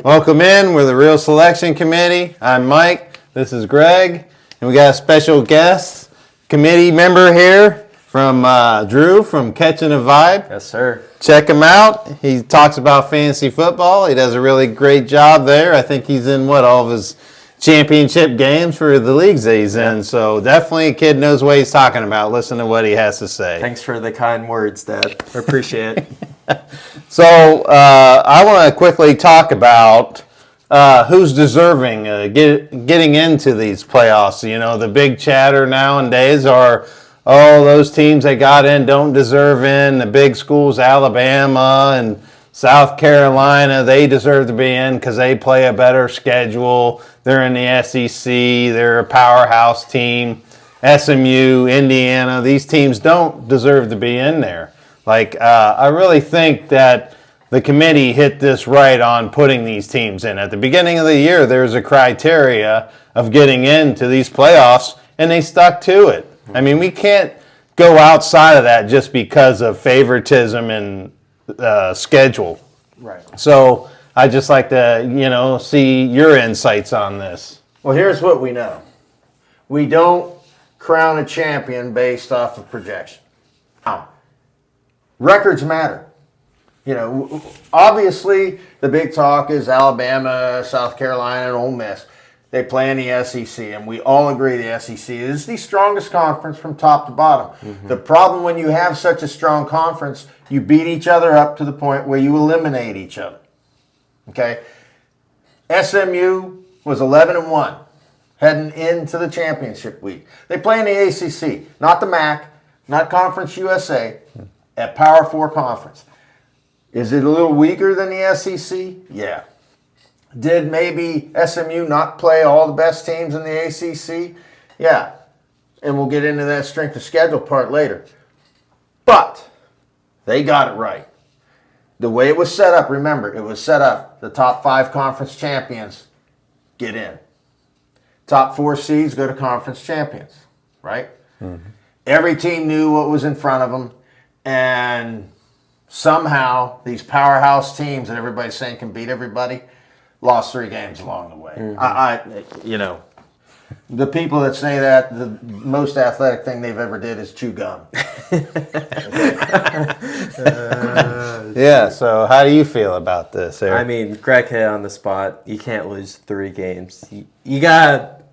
Welcome in. We're the Real Selection Committee. I'm Mike. This is Greg. And we got a special guest committee member here from Drew from Catching a Vibe. Yes, sir. Check him out. He talks about fantasy football. He does a really great job there. I think he's in, all of his championship games for the leagues that he's in. So definitely a kid knows what he's talking about. Listen to what he has to say. Thanks for the kind words, Dad. I appreciate it. So I want to quickly talk about who's deserving getting into these playoffs. You know, the big chatter nowadays are, those teams that got in don't deserve in. The big schools, Alabama and South Carolina, they deserve to be in because they play a better schedule. They're in the SEC. They're a powerhouse team. SMU, Indiana, these teams don't deserve to be in there. I really think that the committee hit this right on putting these teams in. At the beginning of the year, there's a criteria of getting into these playoffs, and they stuck to it. I mean, we can't go outside of that just because of favoritism and schedule. Right. So I'd just like to, see your insights on this. Well, here's what we know. We don't crown a champion based off of projection. Now, records matter. You know, obviously the big talk is Alabama, South Carolina, and Ole Miss. They play in the SEC, and we all agree the SEC is the strongest conference from top to bottom. Mm-hmm. The problem when you have such a strong conference, you beat each other up to the point where you eliminate each other. Okay? SMU was 11-1 heading into the championship week. They play in the ACC, not the MAC, not Conference USA, at Power 4 conference. Is it a little weaker than the SEC? Yeah. Did maybe SMU not play all the best teams in the ACC? Yeah. And we'll get into that strength of schedule part later. But they got it right. The way it was set up, remember, it was set up, the top 5 conference champions get in. Top 4 seeds go to conference champions, right? Mm-hmm. Every team knew what was in front of them, and somehow these powerhouse teams that everybody's saying can beat everybody lost 3 games along the way. Mm-hmm. The people that say that, the most athletic thing they've ever did is chew gum. Yeah, so how do you feel about this, Eric? I mean, Greg hit on the spot. You can't lose 3 games. You got to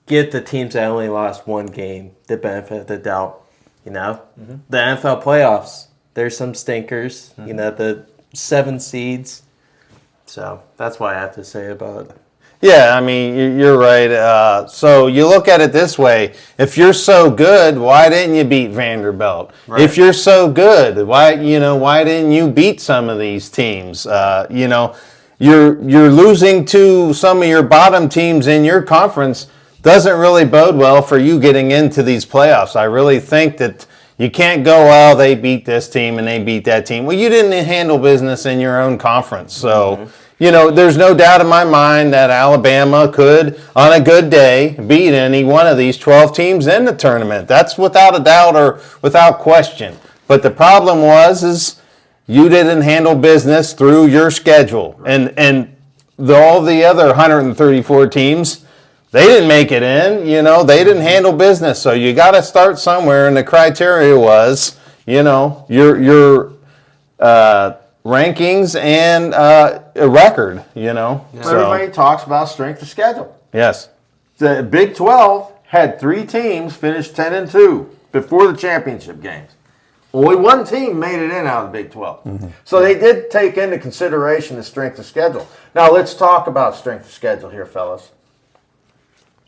get the teams that only lost 1 game the benefit of the doubt. You know, mm-hmm. The NFL playoffs, there's some stinkers, mm-hmm. The 7 seeds. So that's what I have to say about it. Yeah, I mean, you're right. So you look at it this way. If you're so good, why didn't you beat Vanderbilt? Right. If you're so good, why didn't you beat some of these teams? You're losing to some of your bottom teams in your conference doesn't really bode well for you getting into these playoffs. I really think that you can't go, they beat this team and they beat that team. Well, you didn't handle business in your own conference. So, mm-hmm. There's no doubt in my mind that Alabama could, on a good day, beat any one of these 12 teams in the tournament. That's without a doubt or without question. But the problem is you didn't handle business through your schedule. Right. And all the other 134 teams, they didn't make it in, they didn't handle business. So you got to start somewhere, and the criteria was, your rankings and a record, Yeah. So everybody talks about strength of schedule. Yes. The Big 12 had 3 teams finish 10-2 before the championship games. Only 1 team made it in out of the Big 12. Mm-hmm. So they did take into consideration the strength of schedule. Now let's talk about strength of schedule here, fellas.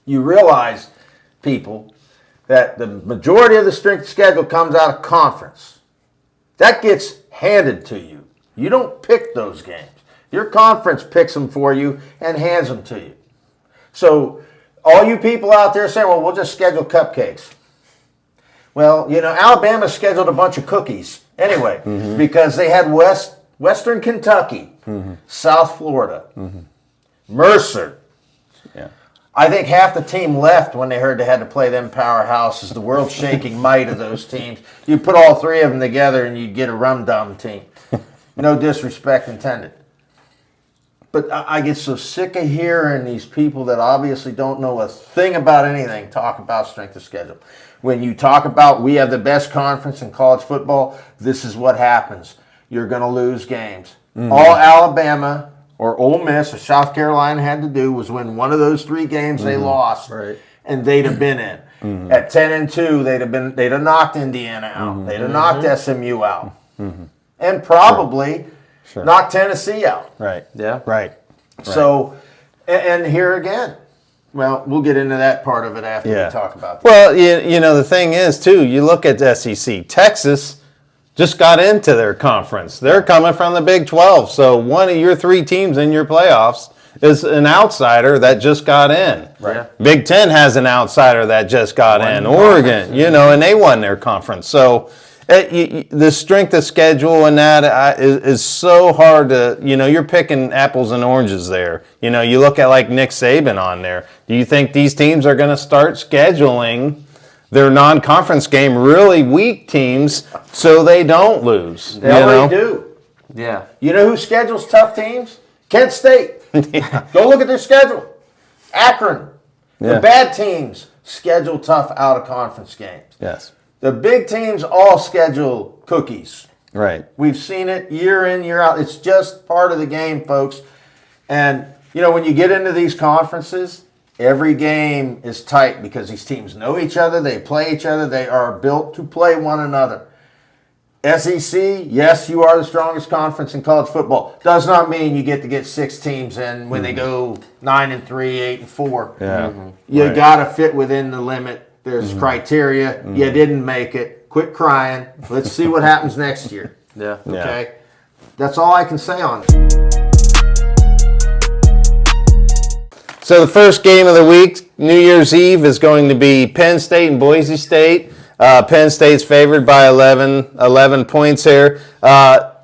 You realize, people, that the majority of the strength of schedule comes out of conference. That gets handed to you. You don't pick those games. Your conference picks them for you and hands them to you. So all you people out there saying, well, we'll just schedule cupcakes. Well, Alabama scheduled a bunch of cookies anyway, mm-hmm. because they had Western Kentucky, mm-hmm. South Florida, mm-hmm. Mercer. Yeah. I think half the team left when they heard they had to play them powerhouses, the world-shaking might of those teams. You put all 3 of them together and you'd get a rum-dum team. No disrespect intended. But I get so sick of hearing these people that obviously don't know a thing about anything talk about strength of schedule. When you talk about we have the best conference in college football, this is what happens. You're going to lose games. All Alabama or Ole Miss or South Carolina had to do was win one of those 3 games they lost, and they'd have been in. At 10-2, they'd have knocked Indiana out. They'd have knocked SMU out, and probably knocked Tennessee out. Right. Yeah. Right. So, and here again, well, we'll get into that part of it after we talk about that. Well, you know, the thing is, too, you look at the SEC. Texas just got into their conference. They're coming from the Big 12. So one of your 3 teams in your playoffs is an outsider that just got in. Right. Big 10 has an outsider that just got in. Oregon, you know, and they won their conference. So the strength of schedule and that is so hard to, you know, you're picking apples and oranges there. You know, you look at like Nick Saban on there. Do you think these teams are going to start scheduling their non-conference game really weak teams so they don't lose? They already do. Yeah. You know who schedules tough teams? Kent State. Go look at their schedule. Akron. The bad teams schedule tough out-of-conference games. Yes. The big teams all schedule cookies. Right. We've seen it year in, year out. It's just part of the game, folks. And, you know, when you get into these conferences, every game is tight because these teams know each other. They play each other. They are built to play one another. SEC, yes, you are the strongest conference in college football. Does not mean you get to get 6 teams in when they go 9-3, 8-4. Yeah. You got to fit within the limit. There's criteria. You didn't make it. Quit crying. Let's see what happens next year. Yeah. Okay? That's all I can say on it. So the first game of the week, New Year's Eve, is going to be Penn State and Boise State. Penn State's favored by 11 points here.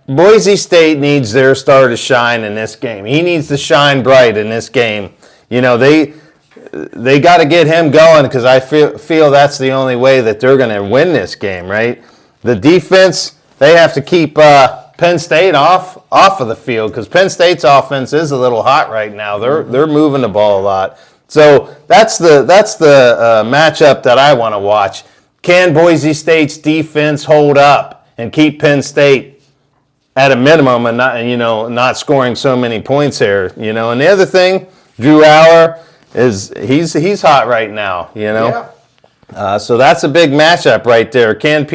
Boise State needs their star to shine in this game. He needs to shine bright in this game. You know, they got to get him going because I feel that's the only way that they're going to win this game, right? The defense, they have to keep Penn State off of the field because Penn State's offense is a little hot right now. They're moving the ball a lot. So that's the matchup that I want to watch. Can Boise State's defense hold up and keep Penn State at a minimum and not scoring so many points here? You know, and the other thing, Drew Aller he's hot right now. You know, so that's a big matchup right there. Can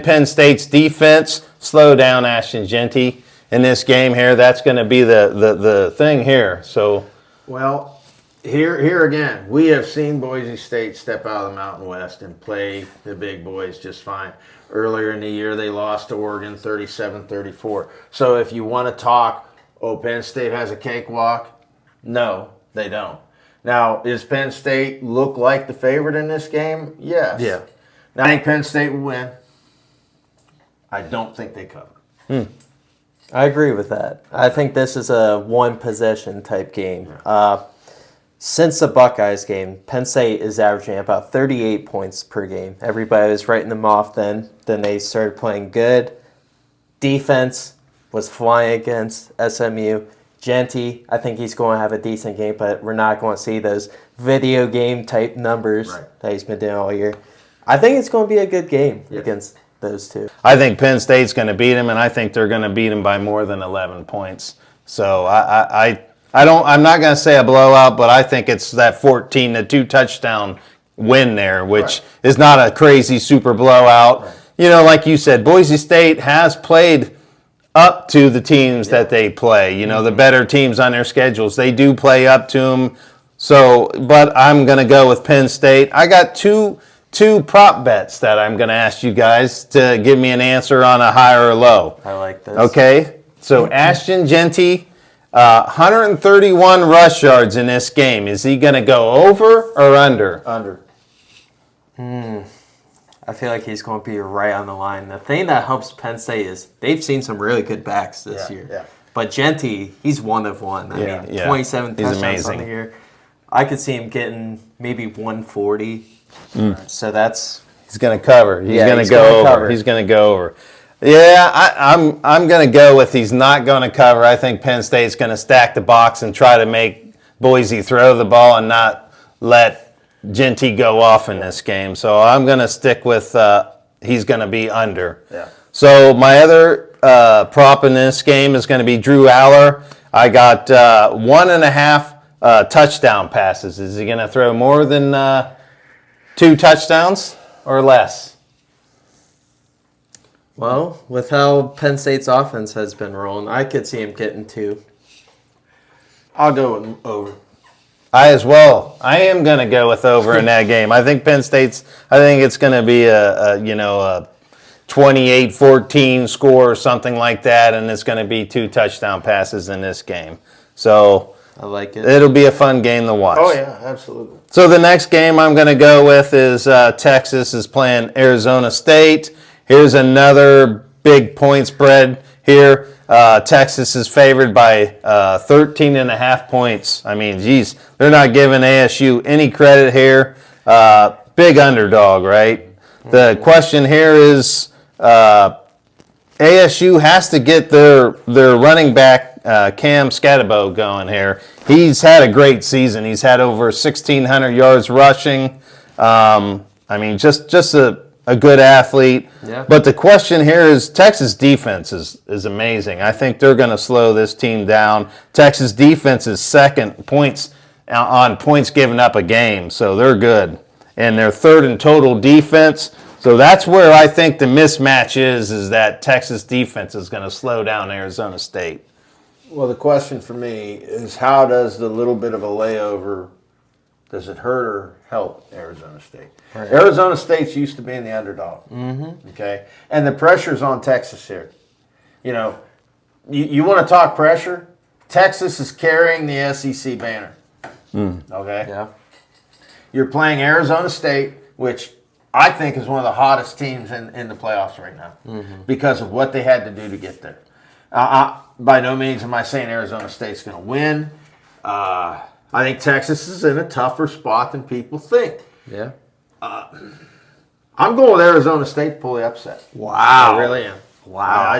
Penn State's defense slow down Ashton Jeanty in this game here? That's going to be the thing here. So, well, here again, we have seen Boise State step out of the Mountain West and play the big boys just fine. Earlier in the year, they lost to Oregon 37-34. So if you want to talk, Penn State has a cakewalk, no, they don't. Now, is Penn State look like the favorite in this game? Yes. Yeah. Now, I think Penn State will win. I don't think they cover. I agree with that. I think this is a one-possession type game. Since the Buckeyes game, Penn State is averaging about 38 points per game. Everybody was writing them off then. Then they started playing good. Defense was flying against SMU. Jeanty, I think he's going to have a decent game, but we're not going to see those video game type numbers that he's been doing all year. I think it's going to be a good game against those two. I think Penn State's going to beat him, and I think they're going to beat him by more than 11 points. So I'm not going to say a blowout, but I think it's that 14-2 touchdown win there, which is not a crazy super blowout. Right. You know, like you said, Boise State has played up to the teams that they play. You know, the better teams on their schedules, they do play up to them. So, but I'm going to go with Penn State. I got two prop bets that I'm going to ask you guys to give me an answer on a high or a low. I like this. Okay, so Ashton Jeanty, 131 rush yards in this game. Is he going to go over or under? Under. I feel like he's going to be right on the line. The thing that helps Penn State is they've seen some really good backs this year. Yeah. But Jeanty, he's one of one. I mean, 27 touchdowns on the year. I could see him getting maybe 140. So that's... He's going to cover. He's going to go over. He's going to go over. Yeah, I'm going to go with he's not going to cover. I think Penn State's going to stack the box and try to make Boise throw the ball and not let Genty go off in this game. So I'm going to stick with he's going to be under. Yeah. So my other prop in this game is going to be Drew Aller. I got 1.5 touchdown passes. Is he going to throw more than 2 touchdowns or less? Well, with how Penn State's offense has been rolling, I could see him getting 2. I'll go with over. I as well. I am going to go with over in that game. I think Penn State's. I think it's going to be a 28-14 score or something like that, and it's going to be 2 touchdown passes in this game. So I like it. It'll be a fun game to watch. Oh yeah, absolutely. So the next game I'm going to go with is Texas is playing Arizona State. Here's another big point spread here. Texas is favored by 13.5 points. I mean, geez, they're not giving ASU any credit here. Big underdog, right? The question here is ASU has to get their running back Cam Scatterbo going here. He's had a great season. He's had over 1,600 yards rushing. I mean, just a good athlete. Yeah. But the question here is Texas defense is amazing. I think they're going to slow this team down. Texas defense is second on points given up a game, so they're good. And they're third in total defense. So that's where I think the mismatch is that Texas defense is going to slow down Arizona State. Well, the question for me is how does the little bit of a layover, does it hurt or help Arizona State? Right. Arizona State's used to being the underdog. Mm-hmm. Okay? And the pressure's on Texas here. You know, you want to talk pressure? Texas is carrying the SEC banner. Okay? Yeah. You're playing Arizona State, which I think is one of the hottest teams in the playoffs right now because of what they had to do to get there. By no means am I saying Arizona State's going to win. I think Texas is in a tougher spot than people think. Yeah. I'm going with Arizona State to pull the upset. Wow. I really am. Wow.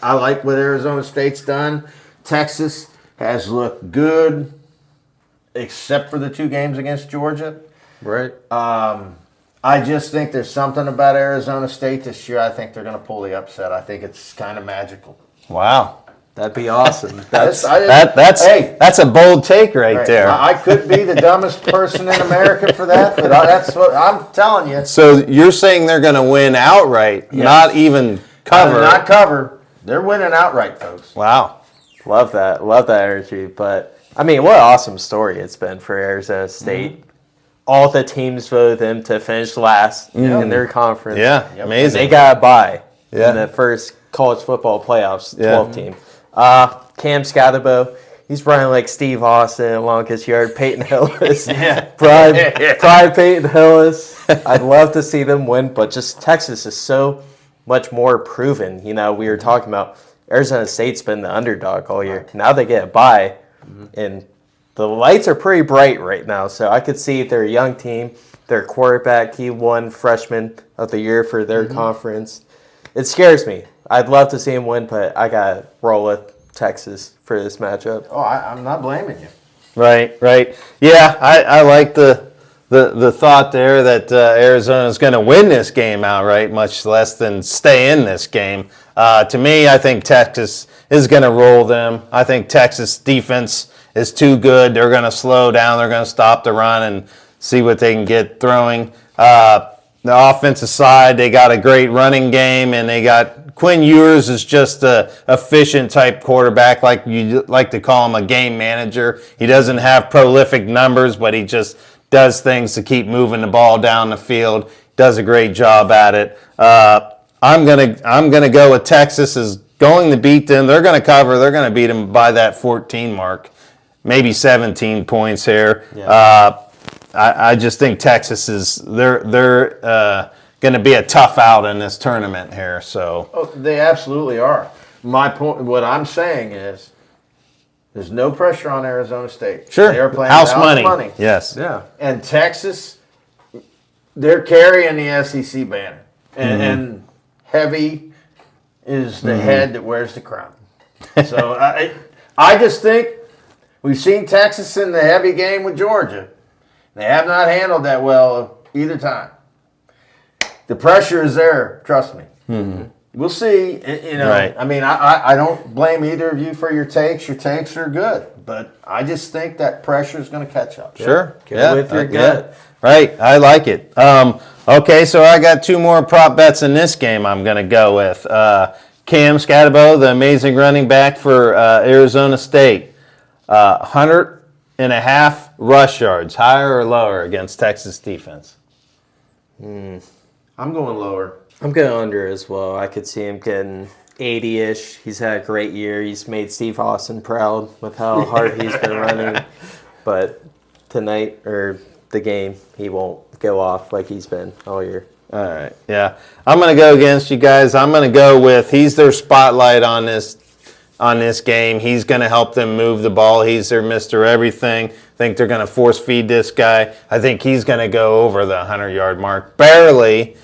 I like what Arizona State's done. Texas has looked good, except for the 2 games against Georgia. Right. I just think there's something about Arizona State this year. I think they're going to pull the upset. I think it's kind of magical. Wow. That'd be awesome. That's a bold take right there. I could be the dumbest person in America for that, but that's what I'm telling you. So you're saying they're going to win outright, not even cover? Not cover. They're winning outright, folks. Wow. Love that energy. But, I mean, what an awesome story it's been for Arizona State. Mm-hmm. All the teams voted them to finish last in their conference. Yeah, amazing. And they got a bye in the first college football playoffs, 12 team. Cam Scatterbo, he's running like Steve Austin along his yard. Peyton Hillis. Pride Peyton Hillis. I'd love to see them win, but just Texas is so much more proven. You know, we were talking about Arizona State's been the underdog all year. Now they get a bye, and the lights are pretty bright right now. So I could see they're a young team. Their quarterback, he won freshman of the year for their conference. It scares me. I'd love to see him win, but I got to roll with Texas for this matchup. Oh, I'm not blaming you. Right. Yeah, I like the thought there that Arizona's going to win this game outright, much less than stay in this game. To me, I think Texas is going to roll them. I think Texas defense is too good. They're going to slow down. They're going to stop the run and see what they can get throwing. The offensive side, they got a great running game, and they got Quinn Ewers is just a efficient type quarterback, like you like to call him a game manager. He doesn't have prolific numbers, but he just does things to keep moving the ball down the field. Does a great job at it. I'm gonna go with Texas is going to beat them. They're going to cover. They're going to beat them by that 14 mark, maybe 17 points here. Yeah. I just think Texas is they're going to be a tough out in this tournament here. So they absolutely are. My point, what I'm saying is, there's no pressure on Arizona State. Sure, they are playing house money. Yes, yeah. And Texas, they're carrying the SEC banner and heavy is the head that wears the crown. So I just think we've seen Texas in the heavy game with Georgia. They have not handled that well either time. The pressure is there, trust me. We'll see. Right. I mean, I don't blame either of you for your takes. Your takes are good, but I just think that pressure is going to catch up. Sure. Go with your gut. Right. I like it. Okay, so I got two more prop bets in this game I'm going to go with. Cam Scatabo, the amazing running back for Arizona State. 100.5 rush yards, higher or lower against Texas defense? I'm going lower. I'm going under as well. I could see him getting 80-ish. He's had a great year. He's made Steve Austin proud with how hard he's been running. But tonight, or the game, he won't go off like he's been all year. All right, yeah. I'm going to go against you guys. I'm going to go with he's their spotlight on this game. He's going to help them move the ball. He's their Mr. Everything. I think they're going to force feed this guy. I think he's going to go over the 100-yard mark, barely.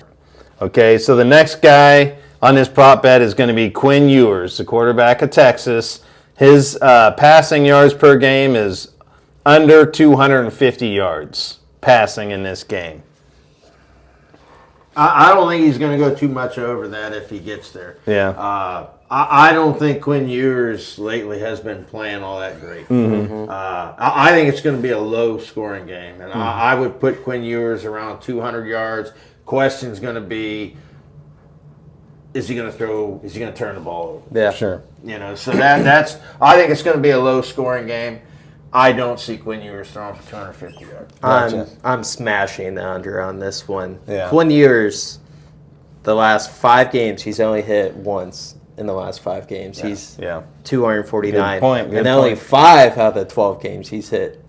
Okay, so the next guy on this prop bet is going to be Quinn Ewers, the quarterback of Texas. His passing yards per game is under 250 yards passing in this game. I don't think he's going to go too much over that if he gets there. Yeah. I don't think Quinn Ewers lately has been playing all that great. I think it's going to be a low-scoring game, and I would put Quinn Ewers around 200 yards. Question's going to be, is he going to throw? Is he going to turn the ball over? Yeah, Sure. So that's. I think it's going to be a low-scoring game. I don't see Quinn Ewers throwing for 250 yards. I'm smashing the under on this one. Yeah. Quinn Ewers, the last 5 games, he's only hit once in the last 5 games. He's 249. Good point, good and only point. 5 out of the 12 games, he's hit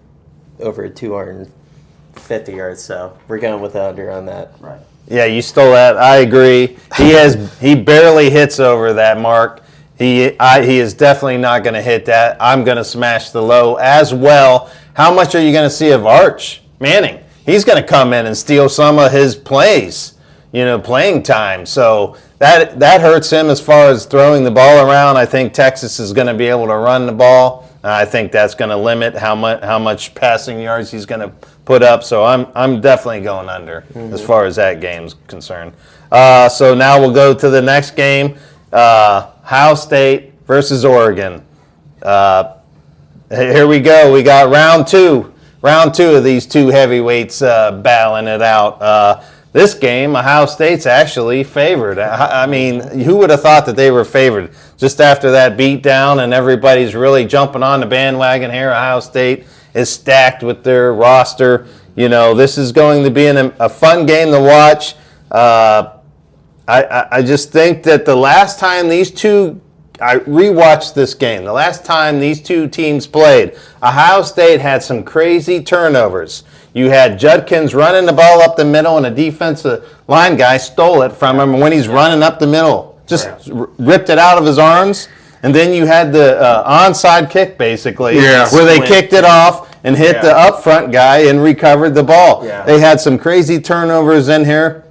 over 250 yards. So we're going with the under on that. Right. Yeah, you stole that. I agree. He barely hits over that mark. He is definitely not going to hit that. I'm going to smash the low as well. How much are you going to see of Arch Manning? He's going to come in and steal some of his plays, playing time. So that hurts him as far as throwing the ball around. I think Texas is going to be able to run the ball. I think that's going to limit how much passing yards he's going to put up. So I'm definitely going under as far as that game's concerned. So now we'll go to the next game. Ohio State versus Oregon. Here we go. We got round two of these two heavyweights battling it out. This game, Ohio State's actually favored. I mean, who would have thought that they were favored? Just after that beatdown and everybody's really jumping on the bandwagon here, Ohio State is stacked with their roster. This is going to be a fun game to watch. I just think that the last time I rewatched this game. The last time these two teams played, Ohio State had some crazy turnovers. You had Judkins running the ball up the middle, and a defensive line guy stole it from him when he's running up the middle. Just ripped it out of his arms. And then you had the onside kick, basically, where they kicked it off and hit the up front guy and recovered the ball. Yeah. They had some crazy turnovers in here.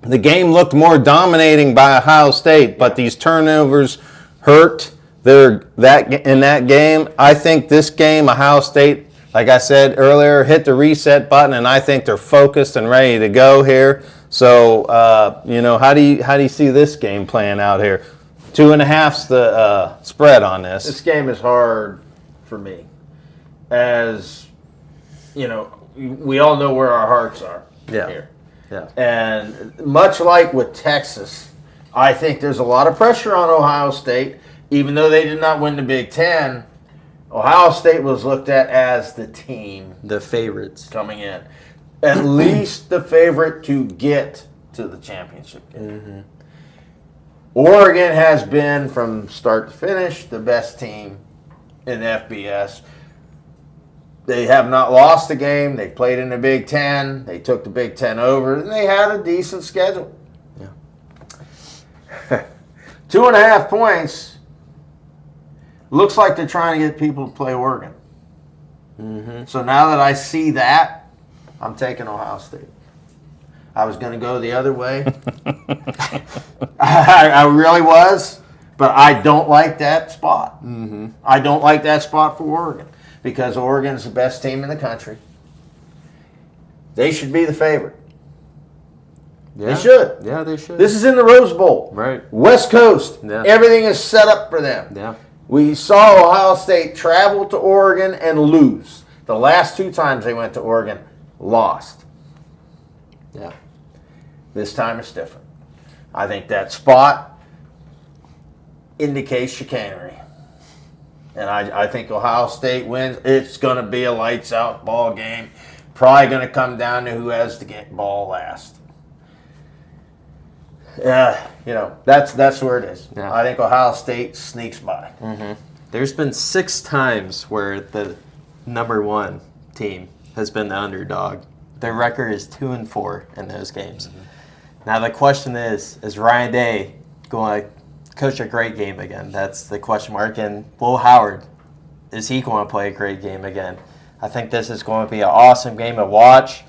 The game looked more dominating by Ohio State, but these turnovers hurt in that game. I think this game, Ohio State, like I said earlier, hit the reset button, and I think they're focused and ready to go here. So, how do you see this game playing out here? 2.5's the spread on this. This game is hard for me. As, we all know where our hearts are here. Yeah. And much like with Texas, I think there's a lot of pressure on Ohio State. Even though they did not win the Big Ten, Ohio State was looked at as the team. The favorites. Coming in. At least the favorite to get to the championship game. Oregon has been, from start to finish, the best team in FBS. They have not lost a game. They played in the Big Ten. They took the Big Ten over, and they had a decent schedule. Yeah. 2.5 points. Looks like they're trying to get people to play Oregon. So now that I see that, I'm taking Ohio State. I was going to go the other way. I really was. But I don't like that spot. Mm-hmm. I don't like that spot for Oregon because Oregon's the best team in the country. They should be the favorite. Yeah. They should. Yeah, they should. This is in the Rose Bowl. Right. West Coast. Yeah. Everything is set up for them. Yeah. We saw Ohio State travel to Oregon and lose. The last 2 times they went to Oregon, lost. Yeah. This time it's different. I think that spot indicates chicanery. And I think Ohio State wins. It's going to be a lights-out ball game. Probably going to come down to who has the ball last. That's where it is. Yeah. I think Ohio State sneaks by. Mm-hmm. There's been 6 times where the number 1 team has been the underdog. Their record is 2-4 in those games. Mm-hmm. Now the question is Ryan Day going to coach a great game again? That's the question mark. And Will Howard, is he going to play a great game again? I think this is going to be an awesome game to watch.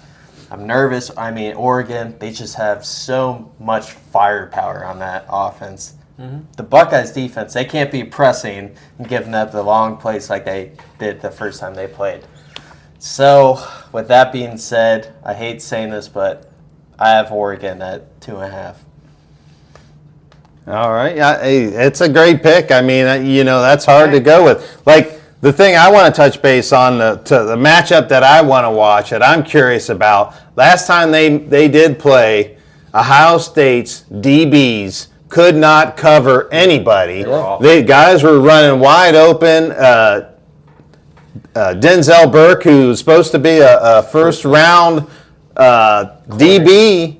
I'm nervous. I mean, Oregon, they just have so much firepower on that offense. Mm-hmm. The Buckeyes defense, they can't be pressing and giving up the long plays like they did the first time they played. So, with that being said, I hate saying this, but I have Oregon at 2.5. All right. Yeah, hey, it's a great pick. I mean, that's hard to go with. Like, the thing I want to touch base on, the matchup that I want to watch, that I'm curious about, last time they did play, Ohio State's DBs could not cover anybody. The guys were running wide open. Denzel Burke, who's supposed to be a first-round DB,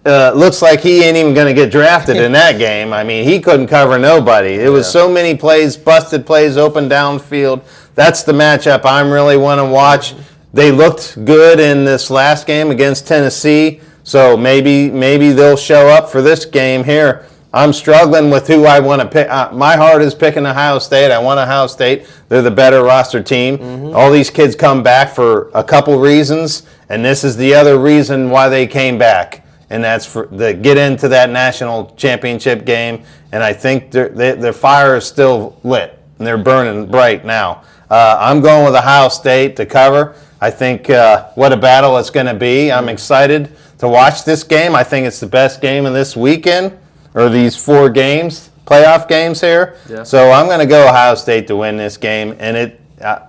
looks like he ain't even going to get drafted in that game. I mean, he couldn't cover nobody. It was so many plays, busted plays, open downfield. That's the matchup I really want to watch. They looked good in this last game against Tennessee, so maybe they'll show up for this game here. I'm struggling with who I want to pick. My heart is picking Ohio State. I want Ohio State. They're the better roster team. Mm-hmm. All these kids come back for a couple reasons, and this is the other reason why they came back. And that's for get into that national championship game. And I think their fire is still lit, and they're burning bright now. I'm going with Ohio State to cover. I think what a battle it's going to be. I'm excited to watch this game. I think it's the best game of this weekend, or these 4 games, playoff games here. Yeah. So I'm going to go Ohio State to win this game, and it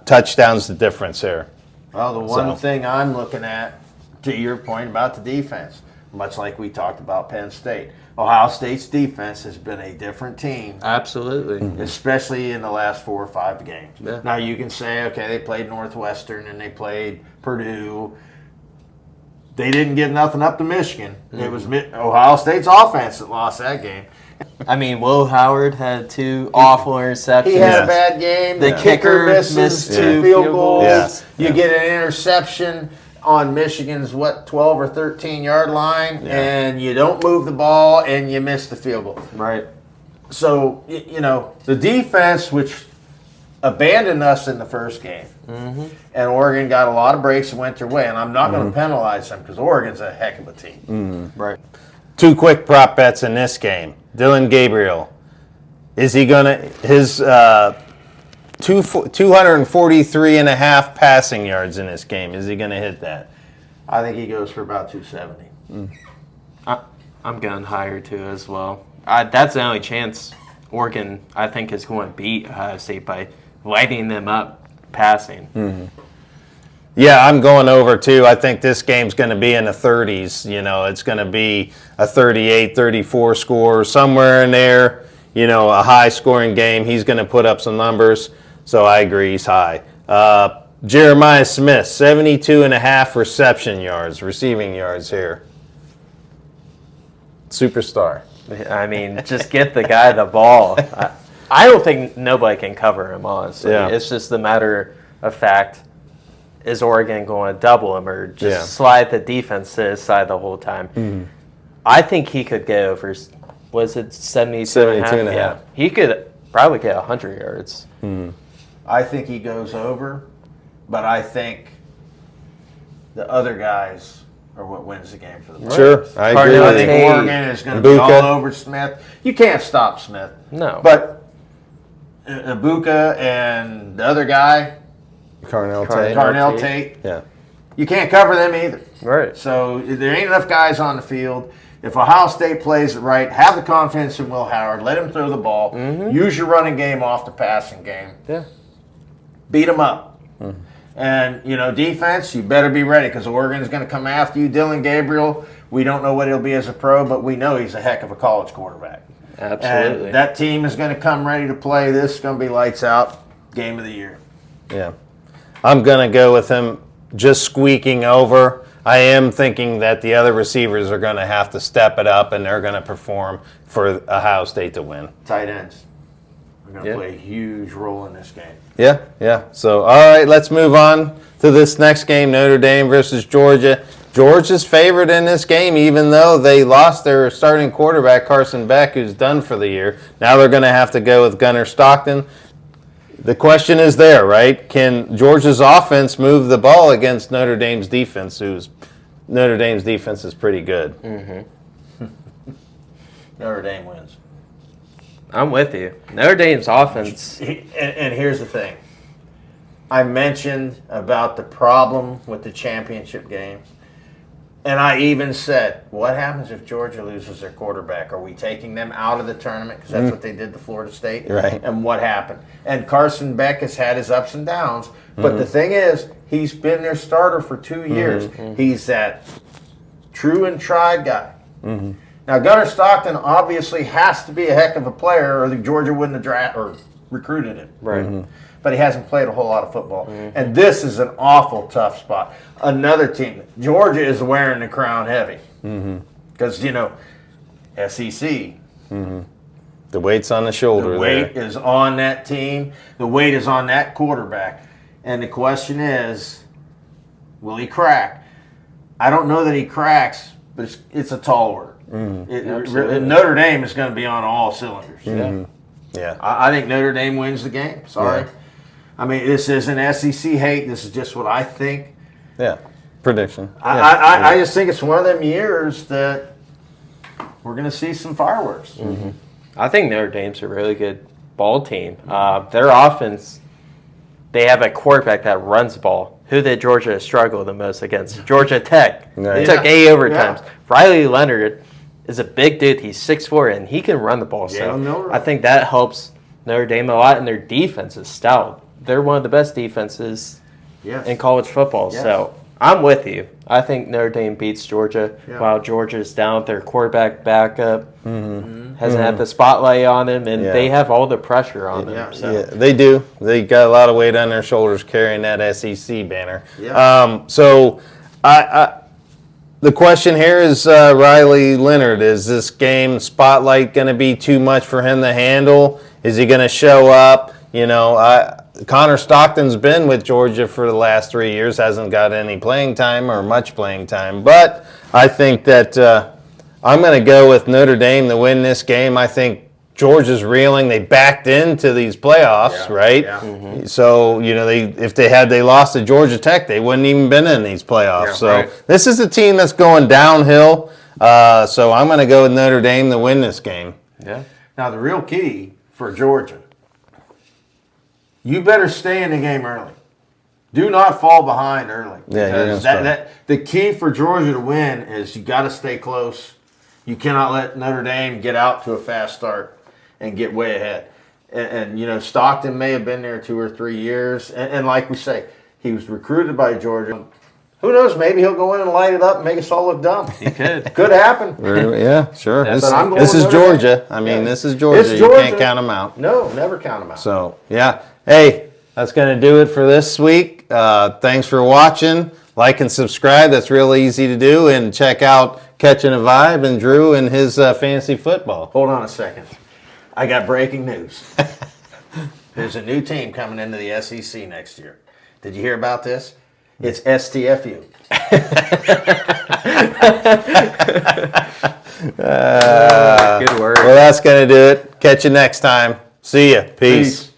touchdowns the difference here. Well, the one thing I'm looking at, to your point about the defense, much like we talked about Penn State, Ohio State's defense has been a different team. Absolutely. Mm-hmm. Especially in the last 4 or 5 games. Yeah. Now you can say, okay, they played Northwestern and they played Purdue. They didn't give nothing up to Michigan. Mm-hmm. It was Ohio State's offense that lost that game. I mean, Will Howard had 2 awful interceptions. He had a bad game. The kicker missed 2 field goals. Yes. You get an interception on Michigan's 12 or 13-yard line, and you don't move the ball, and you miss the field goal. Right. So, the defense, which abandoned us in the first game, mm-hmm. and Oregon got a lot of breaks and went their way, and I'm not going to penalize them because Oregon's a heck of a team. Mm-hmm. Right. 2 quick prop bets in this game. Dylan Gabriel, is he going to his 243.5 passing yards in this game? Is he going to hit that? I think he goes for about 270. I'm going higher too as well. That's the only chance Oregon, I think, is going to beat Ohio State by lighting them up passing. Mm-hmm. Yeah, I'm going over too. I think this game's going to be in the 30s. It's going to be a 38-34 score, somewhere in there. A high-scoring game. He's going to put up some numbers, so I agree he's high. Jeremiah Smith, 72.5 receiving yards here. Superstar. I mean, just get the guy the ball. I don't think nobody can cover him, honestly. Yeah. It's just a matter of fact. Is Oregon going to double him or just slide the defense to his side the whole time? Mm-hmm. I think he could get over, was it 72.5? Yeah. He could probably get 100 yards. Mm-hmm. I think he goes over, but I think the other guys are what wins the game for the Bucs. Sure, I agree. Cardinal I with think you. Tate. Oregon is going to be Ibuka. all over Smith. You can't stop Smith. No. But Ibuka and the other guy, Carnell Tate. Carnell Tate, Yeah. you can't cover them either. Right. So there ain't enough guys on the field. If Ohio State plays it right, have the confidence in Will Howard, let him throw the ball, use your running game off the passing game, Yeah. beat them up. And, defense, you better be ready because Oregon's going to come after you. Dylan Gabriel, we don't know what he'll be as a pro, but we know he's a heck of a college quarterback. Absolutely. And that team is going to come ready to play. This is going to be lights out game of the year. Yeah. I'm going to go with him just squeaking over. I am thinking that the other receivers are going to have to step it up and they're going to perform for Ohio State to win. Tight ends are going to Yeah. play a huge role in this game. Yeah. So, all right, let's move on to this next game, Notre Dame versus Georgia. Georgia's favored in this game, even though they lost their starting quarterback, Carson Beck, who's done for the year. Now they're going to have to go with Gunnar Stockton. The question is there, right? Can Georgia's offense move the ball against Notre Dame's defense, Notre Dame's defense is pretty good? Notre Dame wins. I'm with you. Notre Dame's offense. And here's the thing. I mentioned about the problem with the championship games. And I even said, what happens if Georgia loses their quarterback? Are we taking them out of the tournament? Because that's what they did to Florida State. Right. And what happened? And Carson Beck has had his ups and downs. But the thing is, he's been their starter for 2 years. He's that true and tried guy. Now, Gunnar Stockton obviously has to be a heck of a player or the Georgia wouldn't have drafted or recruited him. Right. But he hasn't played a whole lot of football. And this is an awful tough spot. Another team, Georgia is wearing the crown heavy. Because, SEC, The weight's on the shoulder. the weight is on that team. The weight is on that quarterback. And the question is, will he crack? I don't know that he cracks, but it's a tall order. Absolutely. Notre Dame is going to be on all cylinders. Yeah. I think Notre Dame wins the game. Sorry. Yeah. I mean, this isn't SEC hate. This is just what I think. Yeah. Prediction. I just think it's one of them years that we're going to see some fireworks. I think Notre Dame's a really good ball team. Their offense, they have a quarterback that runs the ball. Who did Georgia struggle the most against? Georgia Tech. Right. They took 8 overtimes. Riley Leonard is a big dude. He's 6'4", and he can run the ball. So Jalen Milroe. I think that helps Notre Dame a lot, and their defense is stout. They're one of the best defenses Yes. in college football. Yes. So I'm with you. I think Notre Dame beats Georgia Yeah. while Georgia's down with their quarterback backup. Hasn't had the spotlight on him, and Yeah. they have all the pressure on them. Yeah. So. Yeah, they do. They got a lot of weight on their shoulders carrying that SEC banner. Yeah. So, the question here is Riley Leonard. Is this game spotlight going to be too much for him to handle? Is he going to show up? Connor Stockton's been with Georgia for the last 3 years, hasn't got any playing time or much playing time. But I think that I'm going to go with Notre Dame to win this game. I think Georgia's reeling. They backed into these playoffs, Yeah, right? yeah. So, if they lost to Georgia Tech, they wouldn't even been in these playoffs. Yeah, so right. this is a team that's going downhill. So I'm going to go with Notre Dame to win this game. Yeah. Now, the real key for Georgia, you better stay in the game early. Do not fall behind early. Yeah, you're Because gonna the key for Georgia to win is you got to stay close. You cannot let Notre Dame get out to a fast start and get way ahead. And Stockton may have been there 2 or 3 years. And like we say, he was recruited by Georgia. Who knows? Maybe he'll go in and light it up and make us all look dumb. He could. Could happen. Yeah, sure. Yeah, This, but I'm going this is with Notre Dame. Georgia. I mean, Yeah. this is Georgia. It's You Georgia. can't count them out. No, never count them out. So, yeah. Hey, that's going to do it for this week. Thanks for watching. Like and subscribe. That's real easy to do. And check out Catching a Vibe and Drew and his fantasy football. Hold on a second. I got breaking news. There's a new team coming into the SEC next year. Did you hear about this? It's STFU. Good word. Well, that's going to do it. Catch you next time. See ya. Peace.